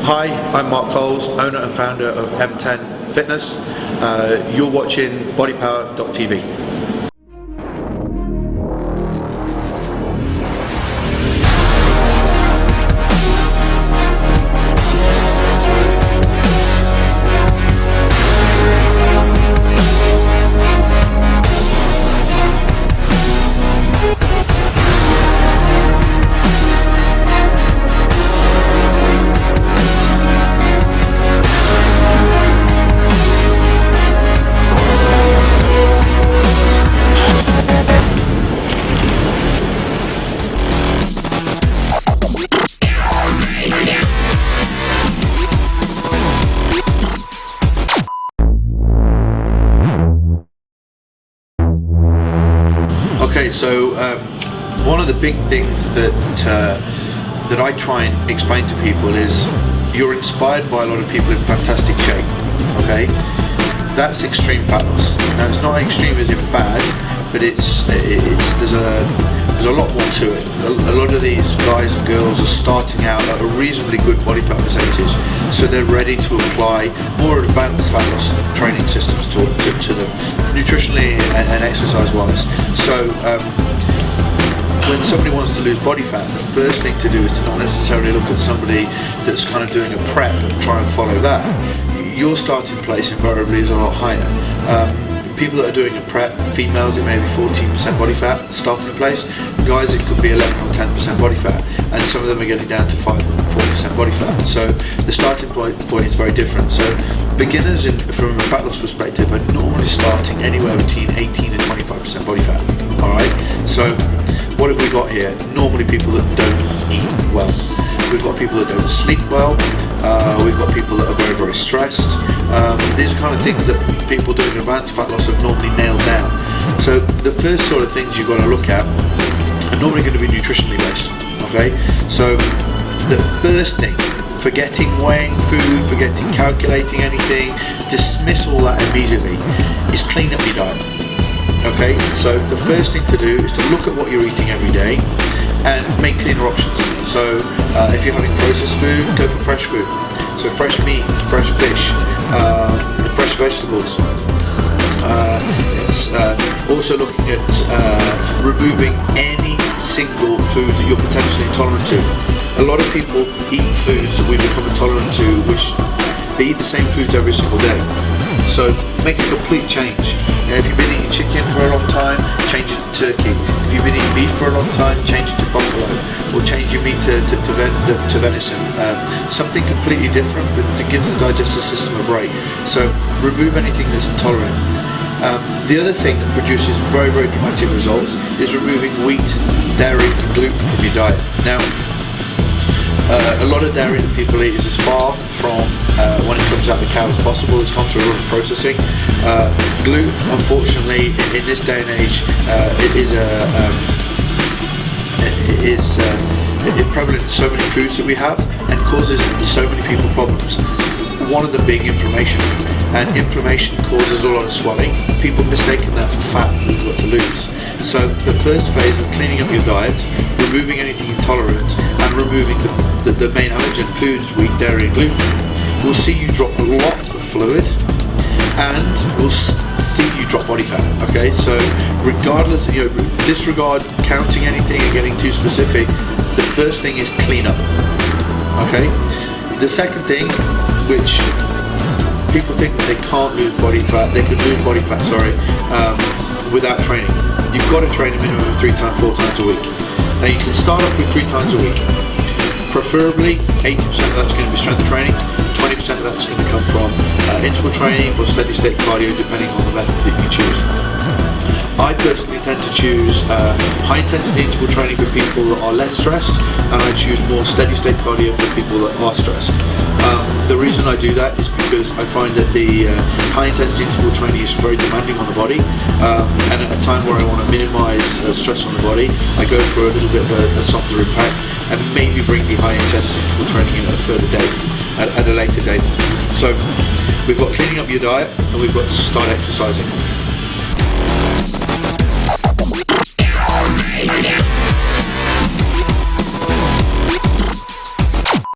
Hi, I'm Mark Coles, owner and founder of M10 Fitness. You're watching BodyPower.tv. Okay, so one of the big things that I try and explain to people is you're inspired by a lot of people in fantastic shape. Okay, that's extreme fat loss. Now it's not extreme as in bad, but there's a lot more to it. A lot of these guys and girls are starting out at a reasonably good body fat percentage, so they're ready to apply more advanced fat loss training systems to them, nutritionally and exercise wise. So when somebody wants to lose body fat, the first thing to do is to not necessarily look at somebody that's kind of doing a prep and try and follow that. Your starting place invariably is a lot higher. People that are doing a prep, females, it may be 14% body fat starting place. Guys, it could be 11 or 10% body fat, and some of them are getting down to 5 or 4% body fat. So the starting point is very different. So beginners, from a fat loss perspective, are normally starting anywhere between 18 and 25% body fat. All right. So what have we got here? Normally people that don't eat well. We've got people that don't sleep well. We've got people that are very, very stressed. These are kind of things that people doing advanced fat loss have normally nailed down. So the first sort of things you've got to look at are normally going to be nutritionally based. Okay, so the first thing, forgetting weighing food, forgetting calculating anything, dismiss all that immediately, is clean up your diet. Okay, so the first thing to do is to look at what you're eating every day and make cleaner options. So if you're having processed food, go for fresh food. So fresh meat, fresh fish, fresh vegetables. It's also looking at removing any single food that you're potentially intolerant to. A lot of people eat foods that we become intolerant to, which they eat the same foods every single day. So make a complete change. If you've been eating chicken for a long time, change it to turkey. If you've been eating beef for a long time, change it to buffalo, or change your meat to venison. Something completely different, but to give the digestive system a break. So remove anything that's intolerant. The other thing that produces very, very dramatic results is removing wheat, dairy, and gluten from your diet. Now, a lot of dairy that people eat is as far from when it comes out of the cow as possible. It's gone through a lot of processing. Gluten, unfortunately, in this day and age, it's prevalent in so many foods that we have and causes so many people problems. One of them being inflammation, and inflammation causes a lot of swelling. People mistaken that for fat that you've got to lose. So the first phase of cleaning up your diet, removing anything intolerant, and removing the main allergen foods, wheat, dairy, and gluten, will see you drop a lot of fluid, and will see you drop body fat. Okay, so regardless, disregard counting anything and getting too specific. The first thing is clean up. Okay, the second thing, which people think that they can't lose body fat, they can lose body fat, without training. You've got to train a minimum of 3 times, 4 times a week. Now you can start off with 3 times a week. Preferably 80% of that's going to be strength training, 20% of that's going to come from interval training or steady state cardio, depending on the method that you choose. I personally tend to choose high intensity interval training for people that are less stressed, and I choose more steady state cardio for people that are stressed. The reason I do that is because I find that the high intensity interval training is very demanding on the body, and at a time where I want to minimize stress on the body, I go for a little bit of a softer impact and maybe bring the high intensity interval training in at a further date, at a later date. So we've got cleaning up your diet and we've got to start exercising.